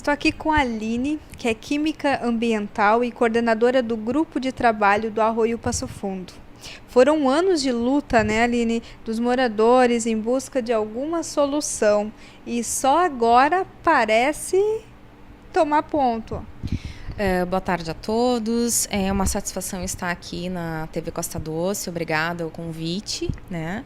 Estou aqui com a Aline, que é química ambiental e coordenadora do grupo de trabalho do Arroio Passo Fundo. Foram anos de luta, né, Aline, dos moradores em busca de alguma solução e só agora parece tomar ponto. Boa tarde a todos. É uma satisfação estar aqui na TV Costa Doce. Obrigada pelo convite, né?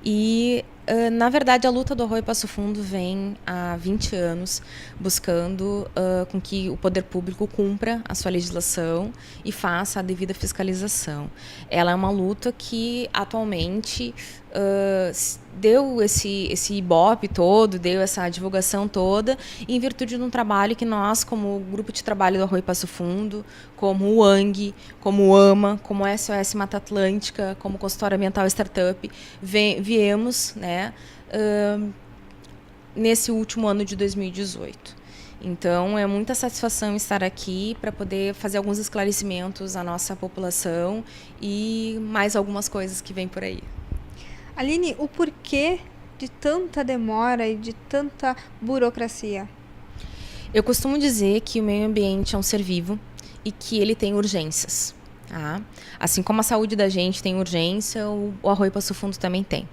E, na verdade, a luta do Arroio Passo Fundo vem há 20 anos buscando com que o poder público cumpra a sua legislação e faça a devida fiscalização. Ela é uma luta que, atualmente, deu esse ibope todo, deu essa divulgação toda, em virtude de um trabalho que nós, como grupo de trabalho do Arroio Passo Fundo, como o ANG, como o AMA, como o SOS Mata Atlântica, como Consultório Ambiental Startup, viemos, né, nesse último ano de 2018. Então, é muita satisfação estar aqui para poder fazer alguns esclarecimentos à nossa população e mais algumas coisas que vêm por aí. Aline, o porquê de tanta demora e de tanta burocracia? Eu costumo dizer que o meio ambiente é um ser vivo e que ele tem urgências. Tá? Assim como a saúde da gente tem urgência, o Arroio Passo Fundo também tem.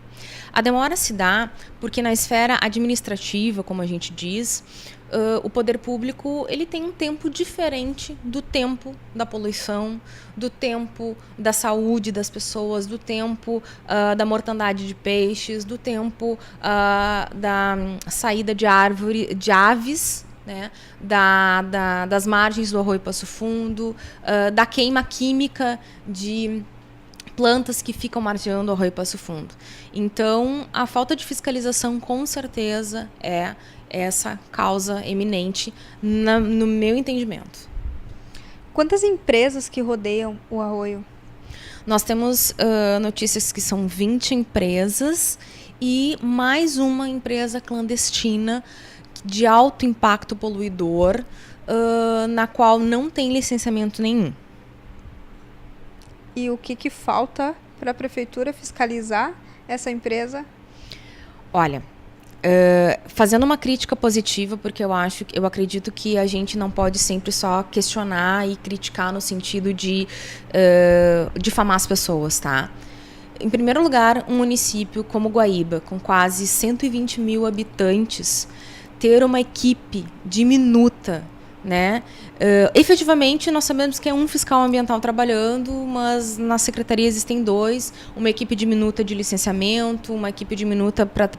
A demora se dá porque na esfera administrativa, como a gente diz, o poder público ele tem um tempo diferente do tempo da poluição, do tempo da saúde das pessoas, do tempo da mortandade de peixes, do tempo da saída de aves, né, das margens do Arroio Passo Fundo, da queima química de plantas que ficam margeando o Arroio Passo Fundo. Então, a falta de fiscalização, com certeza, é essa causa eminente, no meu entendimento. Quantas empresas que rodeiam o arroio? Nós temos notícias que são 20 empresas e mais uma empresa clandestina de alto impacto poluidor, na qual não tem licenciamento nenhum. E o que falta para a prefeitura fiscalizar essa empresa? Olha, fazendo uma crítica positiva, porque eu acredito que a gente não pode sempre só questionar e criticar no sentido de difamar as pessoas, tá? Em primeiro lugar, um município como Guaíba, com quase 120 mil habitantes, ter uma equipe diminuta, né? Efetivamente, nós sabemos que é um fiscal ambiental trabalhando, mas na secretaria existem 2, uma equipe diminuta de licenciamento, uma equipe diminuta para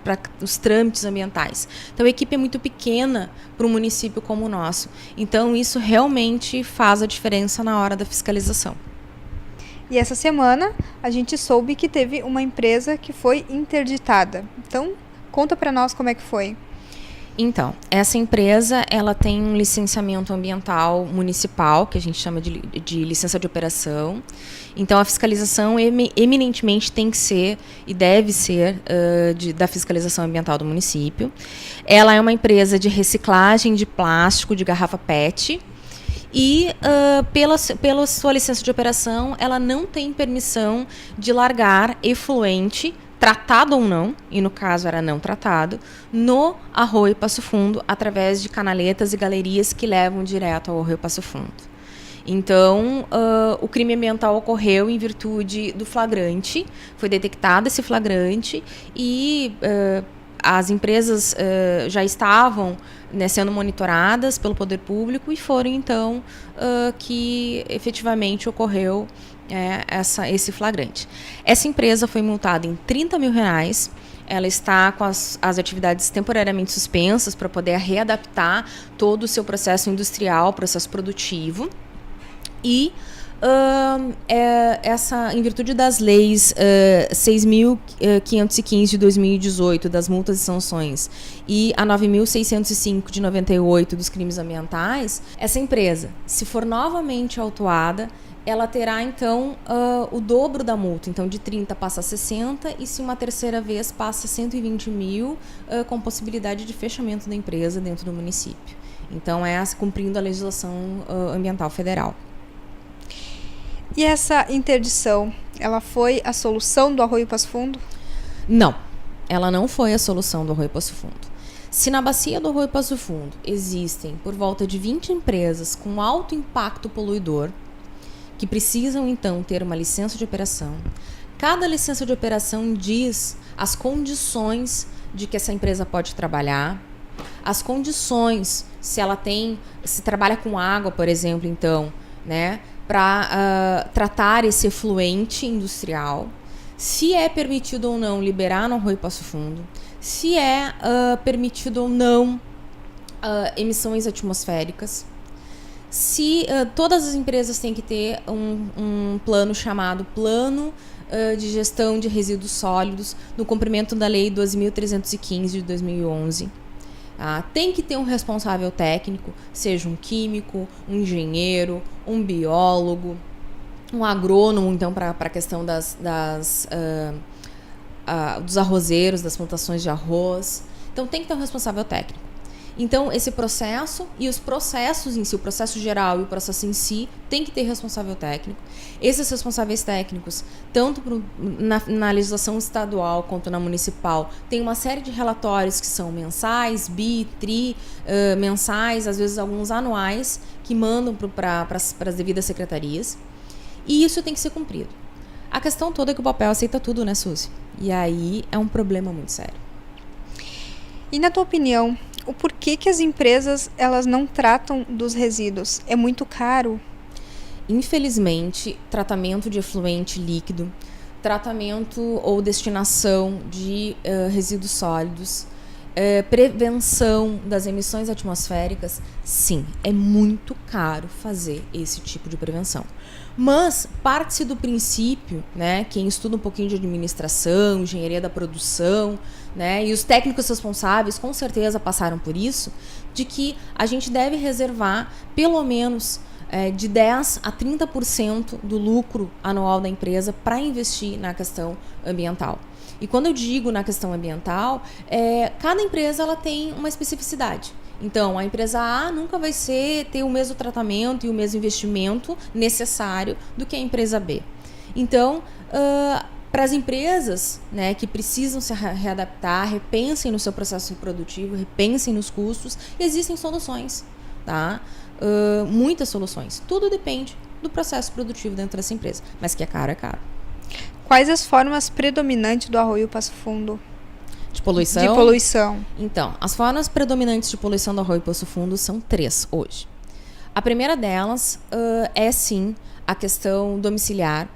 os trâmites ambientais. Então, a equipe é muito pequena para um município como o nosso. Então, isso realmente faz a diferença na hora da fiscalização. E essa semana, a gente soube que teve uma empresa que foi interditada. Então, conta para nós como é que foi. Então, essa empresa ela tem um licenciamento ambiental municipal, que a gente chama de licença de operação. Então, a fiscalização eminentemente tem que ser e deve ser da fiscalização ambiental do município. Ela é uma empresa de reciclagem de plástico, de garrafa PET. E, pela sua licença de operação, ela não tem permissão de largar efluente, tratado ou não, e no caso era não tratado, no Arroio Passo Fundo, através de canaletas e galerias que levam direto ao Arroio Passo Fundo. Então, o crime ambiental ocorreu em virtude do flagrante, foi detectado esse flagrante e as empresas já estavam, né, sendo monitoradas pelo poder público e foram então que efetivamente ocorreu esse flagrante. Essa empresa foi multada em R$30 mil, ela está com as atividades temporariamente suspensas para poder readaptar todo o seu processo industrial, processo produtivo, e em virtude das leis 6.515 de 2018, das multas e sanções, e a 9.605 de 98 dos crimes ambientais, essa empresa, se for novamente autuada, ela terá, então, o dobro da multa. Então, de 30 passa a 60 e, se uma terceira vez, passa a 120 mil, com possibilidade de fechamento da empresa dentro do município. Então, cumprindo a legislação ambiental federal. E essa interdição, ela foi a solução do Arroio Passo Fundo? Não, ela não foi a solução do Arroio Passo Fundo. Se na bacia do Arroio Passo Fundo existem por volta de 20 empresas com alto impacto poluidor, que precisam então ter uma licença de operação, cada licença de operação diz as condições de que essa empresa pode trabalhar, as condições, se trabalha com água, por exemplo, então, né, para tratar esse efluente industrial, se é permitido ou não liberar no Arroio Passo Fundo, se é permitido ou não emissões atmosféricas, se todas as empresas têm que ter um plano chamado Plano de Gestão de Resíduos Sólidos, no cumprimento da Lei 2.315 de 2011. Tem que ter um responsável técnico, seja um químico, um engenheiro, um biólogo, um agrônomo, então, para a questão dos arrozeiros, das plantações de arroz. Então, tem que ter um responsável técnico. Então, esse processo e os processos em si, o processo geral e o processo em si, tem que ter responsável técnico. Esses responsáveis técnicos, tanto na legislação estadual quanto na municipal, tem uma série de relatórios que são mensais, mensais, às vezes alguns anuais, que mandam para as devidas secretarias. E isso tem que ser cumprido. A questão toda é que o papel aceita tudo, né, Suzy? E aí é um problema muito sério. E na tua opinião, o porquê que as empresas elas não tratam dos resíduos? É muito caro? Infelizmente, tratamento de efluente líquido, tratamento ou destinação de resíduos sólidos, prevenção das emissões atmosféricas, sim, é muito caro fazer esse tipo de prevenção. Mas parte-se do princípio, né, quem estuda um pouquinho de administração, engenharia da produção, né, e os técnicos responsáveis com certeza passaram por isso, de que a gente deve reservar pelo menos de 10% a 30% do lucro anual da empresa para investir na questão ambiental. E quando eu digo na questão ambiental, cada empresa ela tem uma especificidade. Então, a empresa A nunca vai ter o mesmo tratamento e o mesmo investimento necessário do que a empresa B. Então, para as empresas, né, que precisam se readaptar, repensem no seu processo produtivo, repensem nos custos, existem soluções, tá? Muitas soluções. Tudo depende do processo produtivo dentro dessa empresa. Mas que é caro, é caro. Quais as formas predominantes do Arroio Passo Fundo? De poluição? De poluição. Então, as formas predominantes de poluição do Arroio Passo Fundo são 3 hoje. A primeira delas é, sim, a questão domiciliar.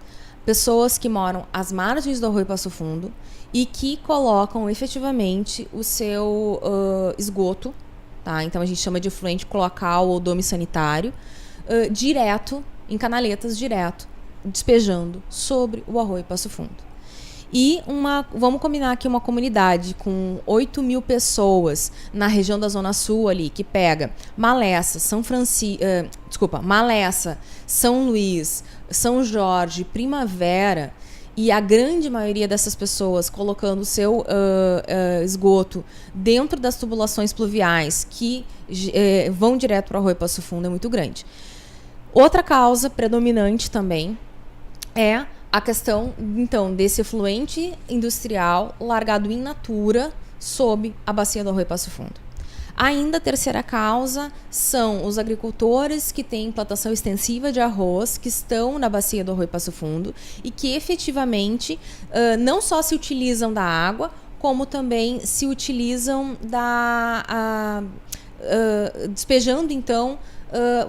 Pessoas que moram às margens do Arroio Passo Fundo e que colocam efetivamente o seu esgoto, tá? Então, a gente chama de efluente cloacal ou dome sanitário, direto, em canaletas direto, despejando sobre o Arroio Passo Fundo. E vamos combinar aqui uma comunidade com 8.000 pessoas na região da Zona Sul ali, que pega Malessa, Malessa, São Luís, São Jorge, Primavera, e a grande maioria dessas pessoas colocando o seu esgoto dentro das tubulações pluviais que vão direto para o Arroio Passo Fundo é muito grande. Outra causa predominante também é a questão, então, desse efluente industrial largado in natura sob a bacia do Arroio Passo Fundo. Ainda a terceira causa são os agricultores que têm plantação extensiva de arroz, que estão na bacia do Arroio Passo Fundo e que efetivamente não só se utilizam da água, como também se utilizam despejando, então,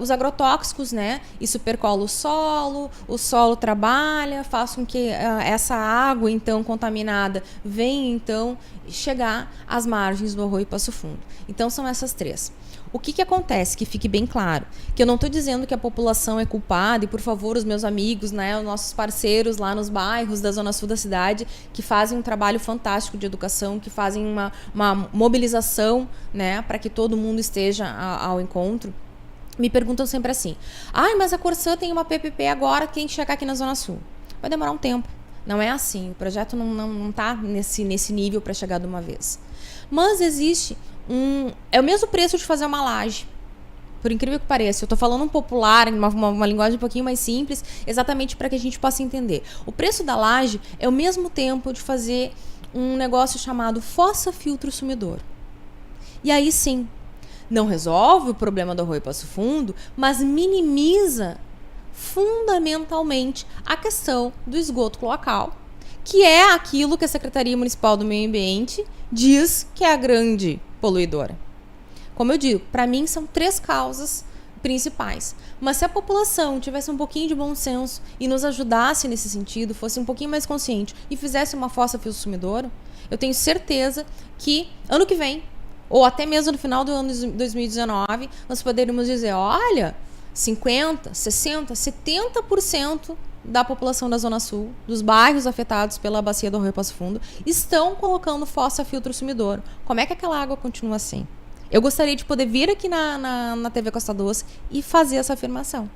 os agrotóxicos, né? Isso percola o solo trabalha, faz com que essa água, então, contaminada venha, então, chegar às margens do Arroio Passo Fundo. Então, são essas 3. O que acontece? Que fique bem claro, que eu não estou dizendo que a população é culpada, e por favor, os meus amigos, né, os nossos parceiros lá nos bairros da Zona Sul da cidade, que fazem um trabalho fantástico de educação, que fazem uma mobilização, né, para que todo mundo esteja ao encontro, me perguntam sempre assim: mas a Corsã tem uma PPP agora, tem que chegar aqui na Zona Sul. Vai demorar um tempo. Não é assim, o projeto não está nesse nível para chegar de uma vez. Mas existe é o mesmo preço de fazer uma laje. Por incrível que pareça, eu estou falando um popular, uma linguagem um pouquinho mais simples, exatamente para que a gente possa entender. O preço da laje é o mesmo tempo de fazer um negócio chamado fossa filtro sumidor. E aí sim, não resolve o problema do Arroio Passo Fundo, mas minimiza fundamentalmente a questão do esgoto cloacal, que é aquilo que a Secretaria Municipal do Meio Ambiente diz que é a grande poluidora. Como eu digo, para mim são 3 causas principais. Mas se a população tivesse um pouquinho de bom senso e nos ajudasse nesse sentido, fosse um pouquinho mais consciente e fizesse uma fossa filtro sumidouro, eu tenho certeza que ano que vem, ou até mesmo no final do ano de 2019, nós poderíamos dizer, olha, 50%, 60%, 70% da população da Zona Sul, dos bairros afetados pela bacia do Arroio Passo Fundo, estão colocando fossa filtro sumidouro. Como é que aquela água continua assim? Eu gostaria de poder vir aqui na TV Costa Doce e fazer essa afirmação.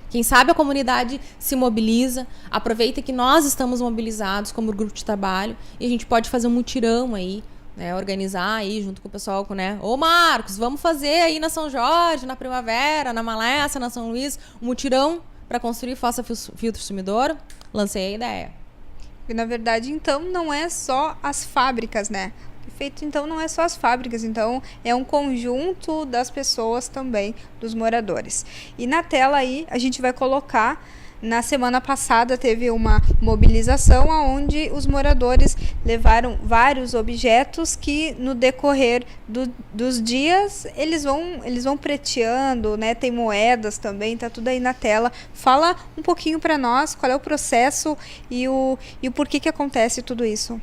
Quem sabe a comunidade se mobiliza, aproveita que nós estamos mobilizados como grupo de trabalho e a gente pode fazer um mutirão aí, né, organizar aí junto com o pessoal, né? Ô Marcos, vamos fazer aí na São Jorge, na Primavera, na Malessa, na São Luís, um mutirão para construir fossa filtro sumidouro. Lancei a ideia. E na verdade, então, não é só as fábricas, né? Feito, então, não é só as fábricas, então é um conjunto das pessoas também, dos moradores. E na tela aí a gente vai colocar, na semana passada teve uma mobilização onde os moradores levaram vários objetos que no decorrer dos dias eles vão preteando, né? Tem moedas também, tá tudo aí na tela. Fala um pouquinho para nós qual é o processo e o porquê que acontece tudo isso.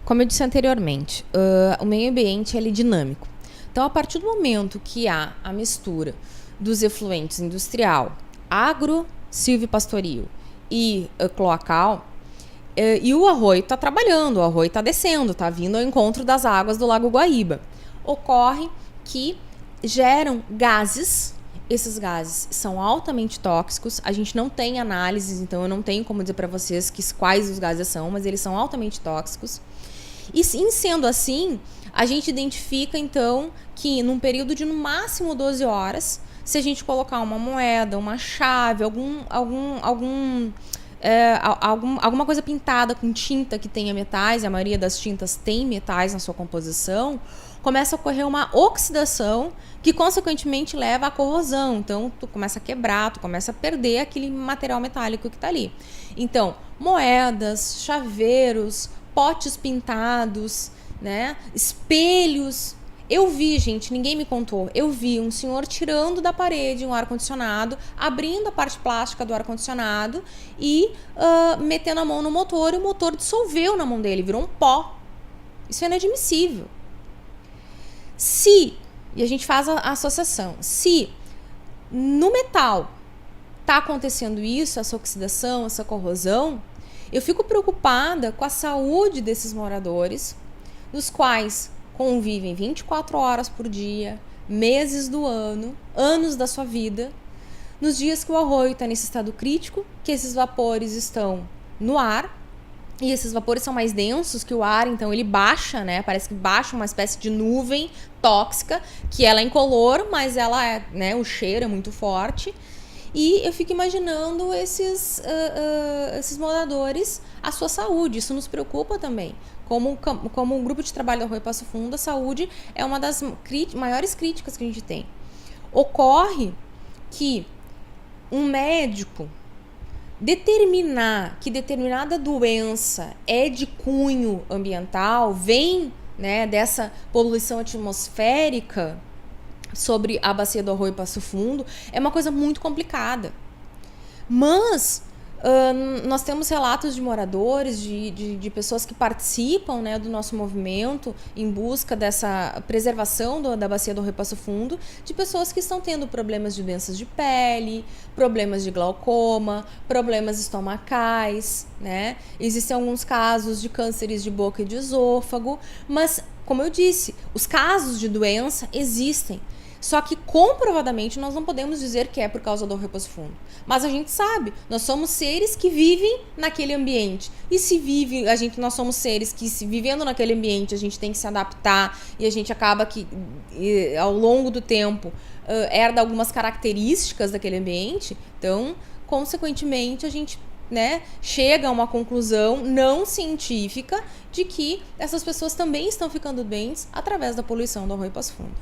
Como eu disse anteriormente, o meio ambiente ele é dinâmico. Então, a partir do momento que há a mistura dos efluentes industrial, agro, silvipastoril e cloacal, e o arroio está trabalhando, o arroio está descendo, está vindo ao encontro das águas do Lago Guaíba. Ocorre que geram gases. Esses gases são altamente tóxicos. A gente não tem análises, então eu não tenho como dizer para vocês quais os gases são, mas eles são altamente tóxicos. E sendo assim, a gente identifica então que num período de no máximo 12 horas, se a gente colocar uma moeda, uma chave, alguma coisa pintada com tinta que tenha metais, a maioria das tintas tem metais na sua composição, começa a ocorrer uma oxidação que consequentemente leva à corrosão. Então tu começa a quebrar, tu começa a perder aquele material metálico que está ali. Então, moedas, chaveiros, potes pintados, né? Espelhos. Eu vi, gente, ninguém me contou. Eu vi um senhor tirando da parede um ar-condicionado, abrindo a parte plástica do ar-condicionado e metendo a mão no motor, e o motor dissolveu na mão dele, virou um pó. Isso é inadmissível. E a gente faz a associação, se no metal está acontecendo isso, essa oxidação, essa corrosão, eu fico preocupada com a saúde desses moradores, dos quais convivem 24 horas por dia, meses do ano, anos da sua vida, nos dias que o arroio está nesse estado crítico, que esses vapores estão no ar, e esses vapores são mais densos que o ar, então ele baixa, né? Parece que baixa uma espécie de nuvem tóxica, que ela é incolor, mas ela é, né? O cheiro é muito forte. E eu fico imaginando esses moradores, a sua saúde. Isso nos preocupa também. Como um grupo de trabalho do Arroio Passo Fundo, a saúde é uma das maiores críticas que a gente tem. Ocorre que um médico determinar que determinada doença é de cunho ambiental, vem, né, dessa poluição atmosférica sobre a bacia do Arroio Passo Fundo, é uma coisa muito complicada. Mas nós temos relatos de moradores, de pessoas que participam, né, do nosso movimento em busca dessa preservação da bacia do Arroio Passo Fundo, de pessoas que estão tendo problemas de doenças de pele, problemas de glaucoma, problemas estomacais, né? Existem alguns casos de cânceres de boca e de esôfago, mas, como eu disse, os casos de doença existem. Só que comprovadamente nós não podemos dizer que é por causa do Arroio Passo Fundo. Mas a gente sabe, nós somos seres que vivem naquele ambiente. E se vive, nós somos seres que, vivendo naquele ambiente, a gente tem que se adaptar e a gente acaba que, ao longo do tempo, herda algumas características daquele ambiente. Então, consequentemente, a gente né, chega a uma conclusão não científica de que essas pessoas também estão ficando doentes através da poluição do Arroio Passo Fundo.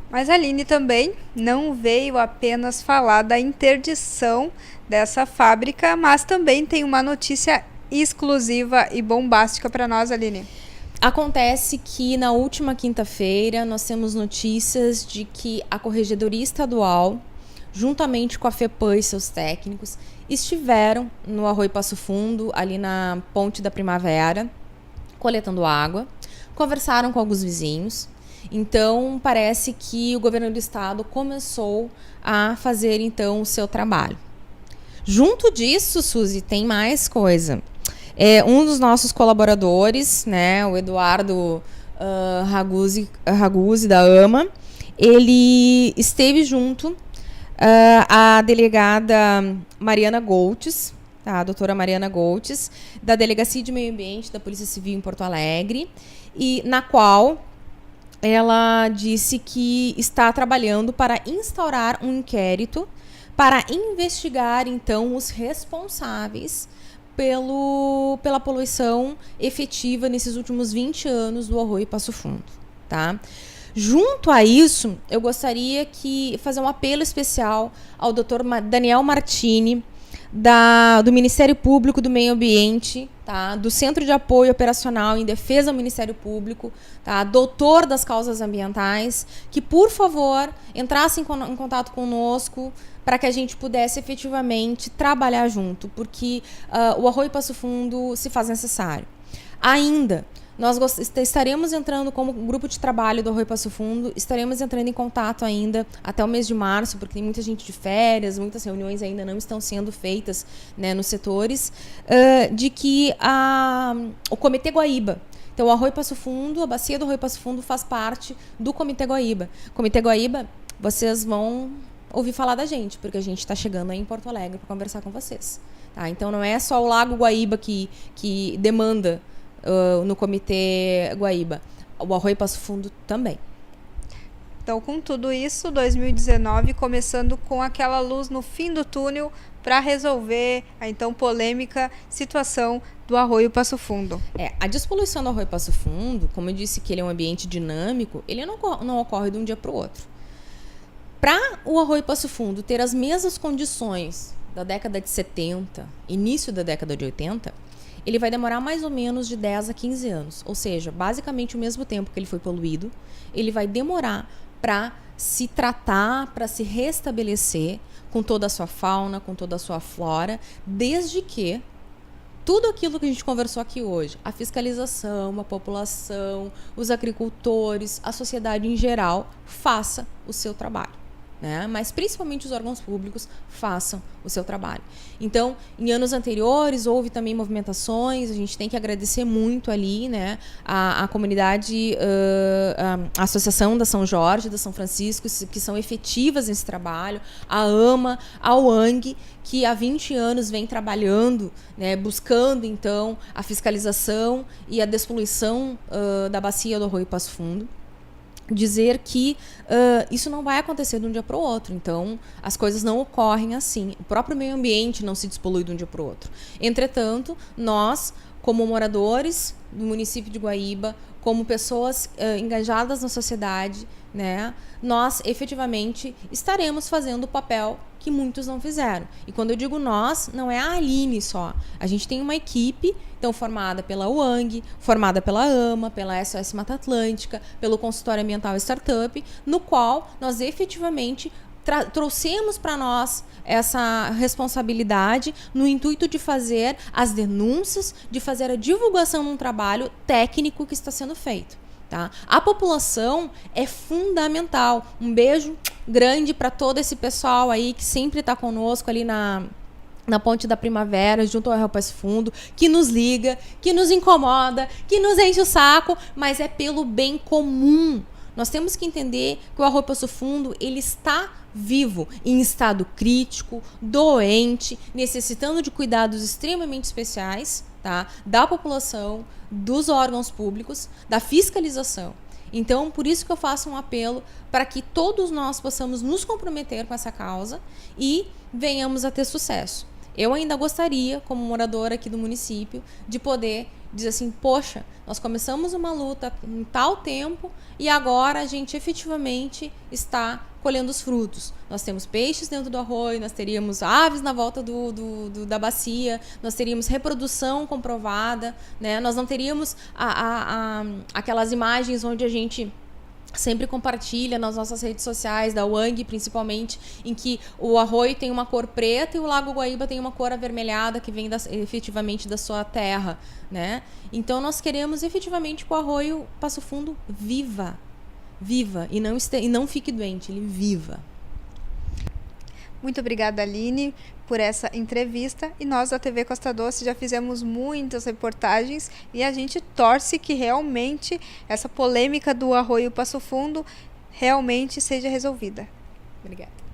Mas a Aline também não veio apenas falar da interdição dessa fábrica, mas também tem uma notícia exclusiva e bombástica para nós, Aline. Acontece que na última quinta-feira nós temos notícias de que a Corregedoria Estadual, juntamente com a FEPAM e seus técnicos, estiveram no Arroio Passo Fundo, ali na Ponte da Primavera, coletando água, conversaram com alguns vizinhos. Então, parece que o governo do estado começou a fazer, então, o seu trabalho. Junto disso, Suzy, tem mais coisa. Um dos nossos colaboradores, né, o Eduardo Raguzzi, da AMA, ele esteve junto à delegada Mariana Goltz, tá, a doutora Mariana Goltz, da Delegacia de Meio Ambiente da Polícia Civil em Porto Alegre, e na qual ela disse que está trabalhando para instaurar um inquérito para investigar, então, os responsáveis pela poluição efetiva nesses últimos 20 anos do Arroio Passo Fundo, tá? Junto a isso, eu gostaria de fazer um apelo especial ao Dr. Daniel Martini, do Ministério Público do Meio Ambiente, tá? Do Centro de Apoio Operacional em Defesa do Ministério Público, tá? Doutor das causas ambientais, que, por favor, entrasse em contato conosco para que a gente pudesse efetivamente trabalhar junto, porque o Arroio Passo Fundo se faz necessário. Ainda, nós estaremos entrando como grupo de trabalho do Arroio Passo Fundo, estaremos entrando em contato ainda até o mês de março, porque tem muita gente de férias, muitas reuniões ainda não estão sendo feitas, né, nos setores, de que o Comitê Guaíba, então o Arroio Passo Fundo, a bacia do Arroio Passo Fundo faz parte do Comitê Guaíba. Comitê Guaíba, vocês vão ouvir falar da gente, porque a gente está chegando aí em Porto Alegre para conversar com vocês. Tá? Então não é só o Lago Guaíba que demanda no Comitê Guaíba, o Arroio Passo Fundo também. Então, com tudo isso, 2019 começando com aquela luz no fim do túnel para resolver a então polêmica situação do Arroio Passo Fundo. A despoluição do Arroio Passo Fundo, como eu disse que ele é um ambiente dinâmico, ele não ocorre de um dia para o outro. Para o Arroio Passo Fundo ter as mesmas condições da década de 70, início da década de 80, ele vai demorar mais ou menos de 10 a 15 anos. Ou seja, basicamente o mesmo tempo que ele foi poluído, ele vai demorar para se tratar, para se restabelecer com toda a sua fauna, com toda a sua flora, desde que tudo aquilo que a gente conversou aqui hoje, a fiscalização, a população, os agricultores, a sociedade em geral, faça o seu trabalho. Né? Mas principalmente os órgãos públicos façam o seu trabalho. Então, em anos anteriores houve também movimentações, a gente tem que agradecer muito ali, né, a comunidade, a Associação da São Jorge, da São Francisco, que são efetivas nesse trabalho, a AMA, a UANG, que há 20 anos vem trabalhando, né, buscando então a fiscalização e a despoluição da bacia do Arroio Passo Fundo. Dizer que isso não vai acontecer de um dia para o outro. Então, as coisas não ocorrem assim. O próprio meio ambiente não se despolui de um dia para o outro. Entretanto, nós, como moradores do município de Guaíba, como pessoas engajadas na sociedade, né, nós efetivamente estaremos fazendo o papel que muitos não fizeram. E quando eu digo nós, não é a Aline só. A gente tem uma equipe, então, formada pela UANG, formada pela AMA, pela SOS Mata Atlântica, pelo Consultório Ambiental e Startup, no qual nós efetivamente trouxemos para nós essa responsabilidade no intuito de fazer as denúncias, de fazer a divulgação de um trabalho técnico que está sendo feito. Tá? A população é fundamental. Um beijo grande para todo esse pessoal aí que sempre está conosco ali na Ponte da Primavera, junto ao Arroio Passo Fundo, que nos liga, que nos incomoda, que nos enche o saco, mas é pelo bem comum. Nós temos que entender que o Arroio Passo Fundo ele está vivo, em estado crítico, doente, necessitando de cuidados extremamente especiais, tá? Da população, dos órgãos públicos, da fiscalização. Então, por isso que eu faço um apelo para que todos nós possamos nos comprometer com essa causa e venhamos a ter sucesso. Eu ainda gostaria, como moradora aqui do município, de poder dizer assim, poxa, nós começamos uma luta em tal tempo e agora a gente efetivamente está colhendo os frutos. Nós temos peixes dentro do arroio, nós teríamos aves na volta da bacia, nós teríamos reprodução comprovada, né? Nós não teríamos aquelas imagens onde a gente sempre compartilha nas nossas redes sociais, da UANG principalmente, em que o arroio tem uma cor preta e o Lago Guaíba tem uma cor avermelhada que vem efetivamente da sua terra, né? Então nós queremos efetivamente que o arroio Passo Fundo viva e não fique doente, ele viva. Muito obrigada, Aline, por essa entrevista. E nós da TV Costa Doce já fizemos muitas reportagens e a gente torce que realmente essa polêmica do arroio Passo Fundo realmente seja resolvida. Obrigada.